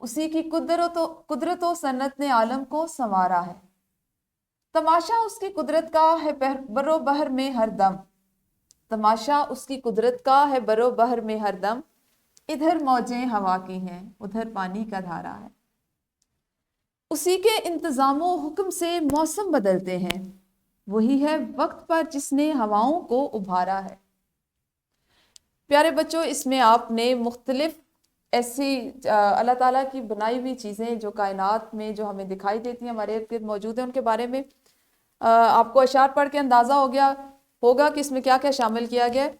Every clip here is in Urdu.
اسی کی قدرت و سنت نے عالم کو سنوارا ہے، تماشا اس کی قدرت کا ہے برو بحر میں ہر دم، تماشا اس کی قدرت کا ہے برو بحر میں ہر دم، ادھر موجیں ہوا کی ہیں ادھر پانی کا دھارا ہے۔ اسی کے انتظام و حکم سے موسم بدلتے ہیں، وہی ہے وقت پر جس نے ہواؤں کو ابھارا ہے۔ پیارے بچوں، اس میں آپ نے مختلف ایسی اللہ تعالیٰ کی بنائی ہوئی چیزیں جو کائنات میں جو ہمیں دکھائی دیتی ہیں، ہمارے ارد گرد موجود ہیں، ان کے بارے میں آپ کو اشعار پڑھ کے اندازہ ہوگا کہ اس میں کیا کیا شامل کیا گیا ہے،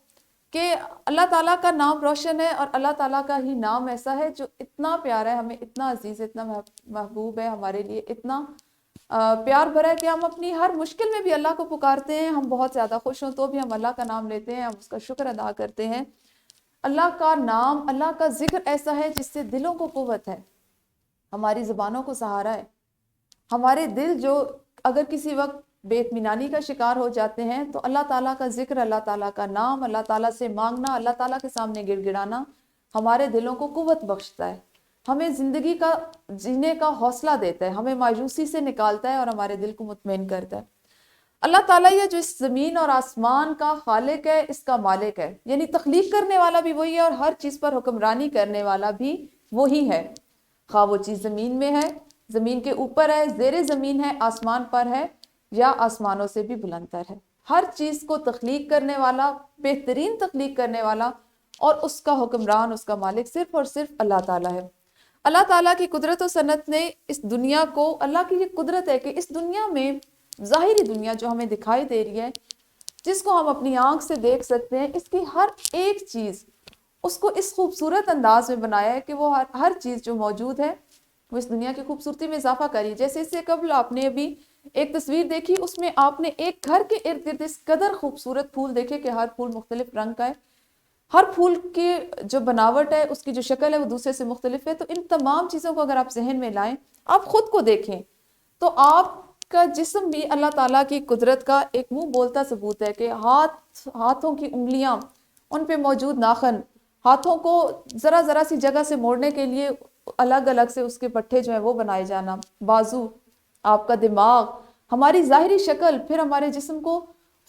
کہ اللہ تعالیٰ کا نام روشن ہے، اور اللہ تعالیٰ کا ہی نام ایسا ہے جو اتنا پیارا ہے، ہمیں اتنا عزیز ہے، اتنا محبوب ہے، ہمارے لیے اتنا پیار بھرا ہے کہ ہم اپنی ہر مشکل میں بھی اللہ کو پکارتے ہیں، ہم بہت زیادہ خوش ہوں تو بھی ہم اللہ کا نام لیتے ہیں، ہم اس کا شکر ادا کرتے ہیں۔ اللہ کا نام، اللہ کا ذکر ایسا ہے جس سے دلوں کو قوت ہے، ہماری زبانوں کو سہارا ہے۔ ہمارے دل جو اگر کسی وقت بے اطمینانی کا شکار ہو جاتے ہیں تو اللہ تعالیٰ کا ذکر، اللہ تعالیٰ کا نام، اللہ تعالیٰ سے مانگنا، اللہ تعالیٰ کے سامنے گڑ گڑانا ہمارے دلوں کو قوت بخشتا ہے، ہمیں زندگی کا جینے کا حوصلہ دیتا ہے، ہمیں مایوسی سے نکالتا ہے اور ہمارے دل کو مطمئن کرتا ہے۔ اللہ تعالیٰ یہ جو اس زمین اور آسمان کا خالق ہے، اس کا مالک ہے، یعنی تخلیق کرنے والا بھی وہی ہے اور ہر چیز پر حکمرانی کرنے والا بھی وہی ہے، خواہ وہ چیز زمین میں ہے، زمین کے اوپر ہے، زیر زمین ہے، آسمان پر ہے، یا آسمانوں سے بھی بلندتر ہے۔ ہر چیز کو تخلیق کرنے والا، بہترین تخلیق کرنے والا اور اس کا حکمران، اس کا مالک صرف اور صرف اللہ تعالیٰ ہے۔ اللہ تعالیٰ کی قدرت و سنت نے اس دنیا کو، اللہ کی یہ قدرت ہے کہ اس دنیا میں، ظاہری دنیا جو ہمیں دکھائی دے رہی ہے، جس کو ہم اپنی آنکھ سے دیکھ سکتے ہیں، اس کی ہر ایک چیز اس کو اس خوبصورت انداز میں بنایا ہے کہ وہ ہر چیز جو موجود ہے وہ اس دنیا کی خوبصورتی میں اضافہ کری۔ جیسے اس سے قبل آپ نے ابھی ایک تصویر دیکھی، اس میں آپ نے ایک گھر کے ارد گرد اس قدر خوبصورت پھول دیکھے کہ ہر پھول مختلف رنگ کا ہے، ہر پھول کی جو بناوٹ ہے، اس کی جو شکل ہے وہ دوسرے سے مختلف ہے۔ تو ان تمام چیزوں کو اگر آپ ذہن میں لائیں، آپ خود کو دیکھیں، تو آپ کا جسم بھی اللہ تعالیٰ کی قدرت کا ایک منہ بولتا ثبوت ہے کہ ہاتھوں کی انگلیاں، ان پہ موجود ناخن، ہاتھوں کو ذرا ذرا سی جگہ سے موڑنے کے لیے الگ الگ سے اس کے پٹھے جو ہیں وہ بنائے جانا، بازو، آپ کا دماغ، ہماری ظاہری شکل، پھر ہمارے جسم کو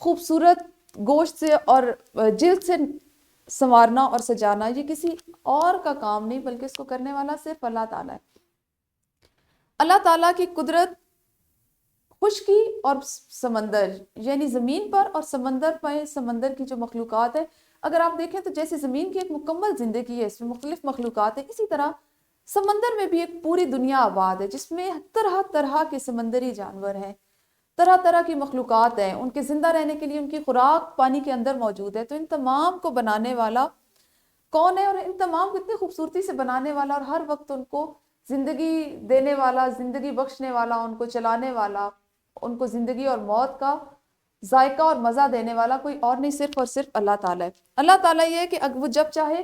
خوبصورت گوشت سے اور جلد سے سنوارنا اور سجانا، یہ کسی اور کا کام نہیں بلکہ اس کو کرنے والا صرف اللہ تعالیٰ ہے۔ اللہ تعالیٰ کی قدرت، خشکی اور سمندر، یعنی زمین پر اور سمندر پر، سمندر کی جو مخلوقات ہے، اگر آپ دیکھیں تو جیسے زمین کی ایک مکمل زندگی ہے، اس میں مختلف مخلوقات ہیں، اسی طرح سمندر میں بھی ایک پوری دنیا آباد ہے جس میں طرح طرح کے سمندری جانور ہیں، طرح طرح کی مخلوقات ہیں، ان کے زندہ رہنے کے لیے ان کی خوراک پانی کے اندر موجود ہے۔ تو ان تمام کو بنانے والا کون ہے، اور ان تمام کو اتنی خوبصورتی سے بنانے والا اور ہر وقت ان کو زندگی دینے والا، زندگی بخشنے والا، ان کو چلانے والا، ان کو زندگی اور موت کا ذائقہ اور مزہ دینے والا کوئی اور نہیں، صرف اور صرف اللہ تعالیٰ ہے۔ اللہ تعالیٰ یہ ہے کہ وہ جب چاہے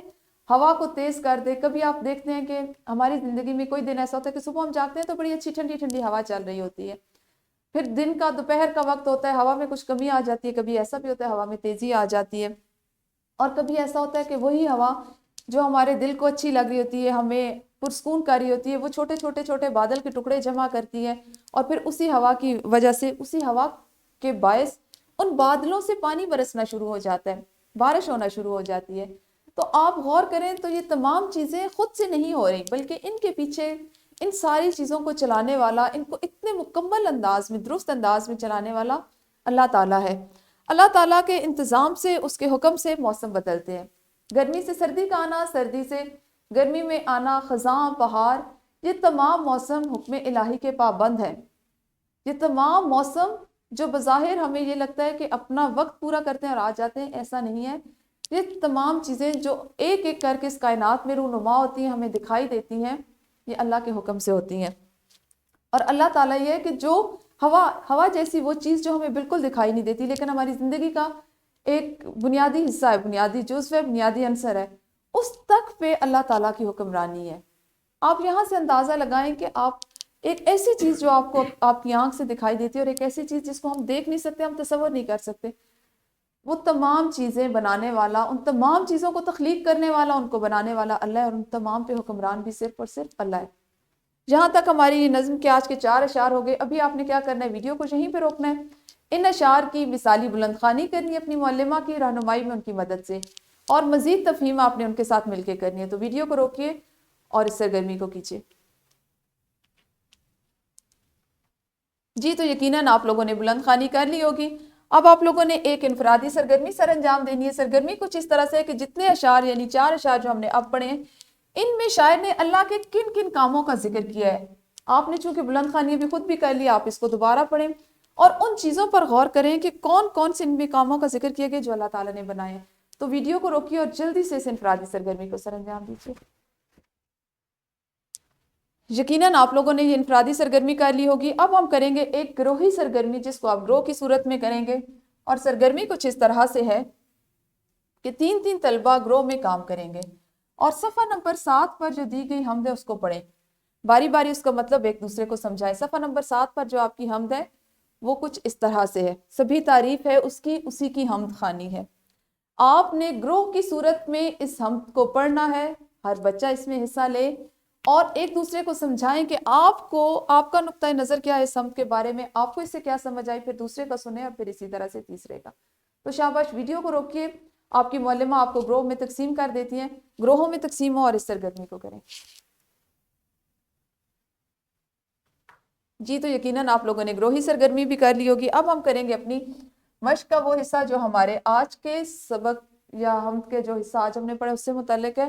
ہوا کو تیز کر دے۔ کبھی آپ دیکھتے ہیں کہ ہماری زندگی میں کوئی دن ایسا ہوتا ہے کہ صبح ہم جاگتے ہیں تو بڑی اچھی ٹھنڈی ٹھنڈی ہوا چل رہی ہوتی ہے، پھر دن کا دوپہر کا وقت ہوتا ہے، ہوا میں کچھ کمی آ جاتی ہے، کبھی ایسا بھی ہوتا ہے ہوا میں تیزی آ جاتی ہے، اور کبھی ایسا ہوتا ہے کہ وہی ہوا جو ہمارے دل کو اچھی لگ رہی ہوتی ہے، ہمیں پرسکون کر رہی ہوتی ہے، وہ چھوٹے چھوٹے چھوٹے بادل کے ٹکڑے جمع کرتی ہے، اور پھر اسی ہوا کی وجہ سے، اسی ہوا کے باعث ان بادلوں سے پانی برسنا شروع ہو جاتا ہے، بارش ہونا شروع ہو جاتی ہے۔ تو آپ غور کریں تو یہ تمام چیزیں خود سے نہیں ہو رہی، بلکہ ان کے پیچھے ان ساری چیزوں کو چلانے والا، ان کو اتنے مکمل انداز میں، درست انداز میں چلانے والا اللہ تعالیٰ ہے۔ اللہ تعالیٰ کے انتظام سے، اس کے حکم سے موسم بدلتے ہیں، گرمی سے سردی کا آنا، سردی سے گرمی میں آنا، خزاں، پہاڑ، یہ تمام موسم حکم الہی کے پابند ہیں۔ یہ تمام موسم جو بظاہر ہمیں یہ لگتا ہے کہ اپنا وقت پورا کرتے ہیں اور آ جاتے ہیں، ایسا نہیں ہے۔ یہ تمام چیزیں جو ایک ایک کر کے اس کائنات میں رونما ہوتی ہیں، ہمیں دکھائی دیتی ہیں، یہ اللہ کے حکم سے ہوتی ہیں۔ اور اللہ تعالیٰ یہ ہے کہ جو ہوا جیسی وہ چیز جو ہمیں بالکل دکھائی نہیں دیتی لیکن ہماری زندگی کا ایک بنیادی حصہ ہے، بنیادی جزو ہے، بنیادی عنصر ہے، اس تک پہ اللہ تعالیٰ کی حکمرانی ہے۔ آپ یہاں سے اندازہ لگائیں کہ آپ ایک ایسی چیز جو آپ کو آپ کی آنکھ سے دکھائی دیتی ہے، اور ایک ایسی چیز جس کو ہم دیکھ نہیں سکتے، ہم تصور نہیں کر سکتے، وہ تمام چیزیں بنانے والا، ان تمام چیزوں کو تخلیق کرنے والا، ان کو بنانے والا اللہ ہے، اور ان تمام پہ حکمران بھی صرف اور صرف اللہ ہے۔ یہاں تک ہماری یہ نظم کے آج کے 4 اشعار ہو گئے. ابھی آپ نے کیا کرنا ہے, ویڈیو کو یہیں پہ روکنا ہے. ان اشعار کی مثالی بلند خوانی کرنی ہے اپنی معلمہ کی رہنمائی میں ان کی مدد سے, اور مزید تفہیم آپ نے ان کے ساتھ مل کے کرنی ہے. تو ویڈیو کو روکیے اور اس سرگرمی کو کیجیے. جی تو یقیناً آپ لوگوں نے بلند خوانی کر لی ہوگی. اب آپ لوگوں نے ایک انفرادی سرگرمی سر انجام دینی ہے. سرگرمی کچھ اس طرح سے ہے کہ جتنے اشعار یعنی 4 اشعار جو ہم نے اب پڑھے ہیں, ان میں شاعر نے اللہ کے کن کن کاموں کا ذکر کیا ہے. آپ نے چونکہ بلند خوانی بھی خود بھی کر لی, آپ اس کو دوبارہ پڑھیں اور ان چیزوں پر غور کریں کہ کون کون سے ان میں کاموں کا ذکر کیا گیا جو اللہ تعالیٰ نے بنائے ہیں. تو ویڈیو کو روکیے اور جلدی سے اس انفرادی سرگرمی کو سر انجام دیجیے. یقیناً آپ لوگوں نے یہ انفرادی سرگرمی کر لی ہوگی. اب ہم کریں گے ایک گروہی سرگرمی جس کو آپ گروہ کی صورت میں کریں گے, اور سرگرمی کچھ اس طرح سے ہے کہ 3 طلبہ گروہ میں کام کریں گے اور صفحہ نمبر 7 پر جو دی گئی حمد ہے اس کو پڑھیں. باری باری اس کا مطلب ایک دوسرے کو سمجھائے. صفحہ نمبر 7 پر جو آپ کی حمد ہے وہ کچھ اس طرح سے ہے. سبھی تعریف ہے اس کی, اسی کی حمد خوانی ہے. آپ نے گروہ کی صورت میں اس حمد کو پڑھنا ہے. ہر بچہ اس میں حصہ لے اور ایک دوسرے کو سمجھائیں کہ آپ کا نقطہ نظر کیا ہے اس حمد کے بارے میں, آپ کو اس سے کیا سمجھ آئی, پھر دوسرے کا سنیں اور پھر اسی طرح سے تیسرے کا. تو شاباش, ویڈیو کو روکیے. آپ کی معلمہ آپ کو گروہ میں تقسیم کر دیتی ہیں, گروہوں میں تقسیم ہو اور اس سرگرمی کو کریں. جی تو یقیناً آپ لوگوں نے گروہی سرگرمی بھی کر لی ہوگی. اب ہم کریں گے اپنی مشق کا وہ حصہ جو ہمارے آج کے سبق یا حمد کے جو حصہ آج ہم نے پڑھا اس سے متعلق ہے.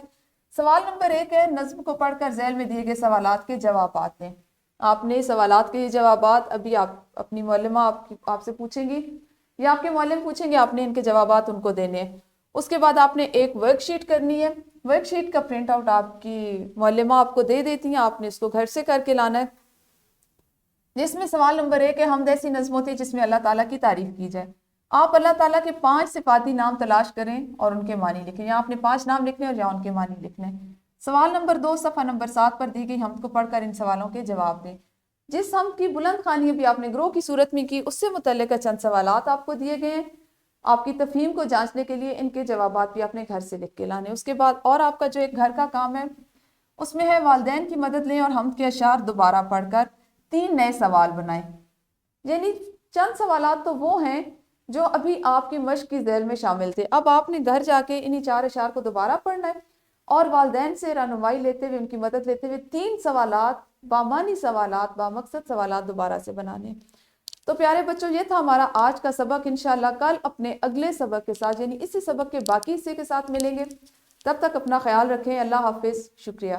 سوال نمبر 1 ہے, نظم کو پڑھ کر ذیل میں دیے گئے سوالات کے جوابات دیں. آپ نے سوالات کے جوابات ابھی آپ اپنی معلمہ آپ سے پوچھیں گی یا آپ کے معلم پوچھیں گے, آپ نے ان کے جوابات ان کو دینے ہیں. اس کے بعد آپ نے ایک ورک شیٹ کرنی ہے. ورک شیٹ کا پرنٹ آؤٹ آپ کی معلمہ آپ کو دے دیتی ہیں, آپ نے اس کو گھر سے کر کے لانا ہے, جس میں سوال نمبر 1 ہے, حمد ایسی نظم ہوتی ہے جس میں اللہ تعالیٰ کی تعریف کی جائے. آپ اللہ تعالیٰ کے 5 صفاتی نام تلاش کریں اور ان کے معنی لکھیں. یہاں آپ نے 5 نام لکھنے اور یہاں ان کے معنی لکھنے. سوال نمبر 2 صفحہ نمبر 7 پر دی گئی حمد کو پڑھ کر ان سوالوں کے جواب دیں. جس حمد کی بلند خوانی بھی آپ نے گروہ کی صورت میں کی, اس سے متعلقہ چند سوالات آپ کو دیے گئے ہیں. آپ کی تفہیم کو جانچنے کے لیے ان کے جوابات بھی اپنے گھر سے لکھ کے لانے. اس کے بعد اور آپ کا جو ایک گھر کا کام ہے اس میں ہے والدین کی مدد لیں اور حمد کے اشعار دوبارہ پڑھ کر 3 نئے سوال بنائیں. یعنی چند سوالات تو وہ ہیں جو ابھی آپ کی مشق کی ذیل میں شامل تھے. اب آپ نے گھر جا کے انہی 4 اشعار کو دوبارہ پڑھنا ہے اور والدین سے رہنمائی لیتے ہوئے, ان کی مدد لیتے ہوئے 3 سوالات, بامعنی سوالات, بامقصد سوالات دوبارہ سے بنانے. تو پیارے بچوں, یہ تھا ہمارا آج کا سبق. انشاءاللہ کل اپنے اگلے سبق کے ساتھ یعنی اسی سبق کے باقی حصے کے ساتھ ملیں گے. تب تک اپنا خیال رکھیں. اللہ حافظ. شکریہ.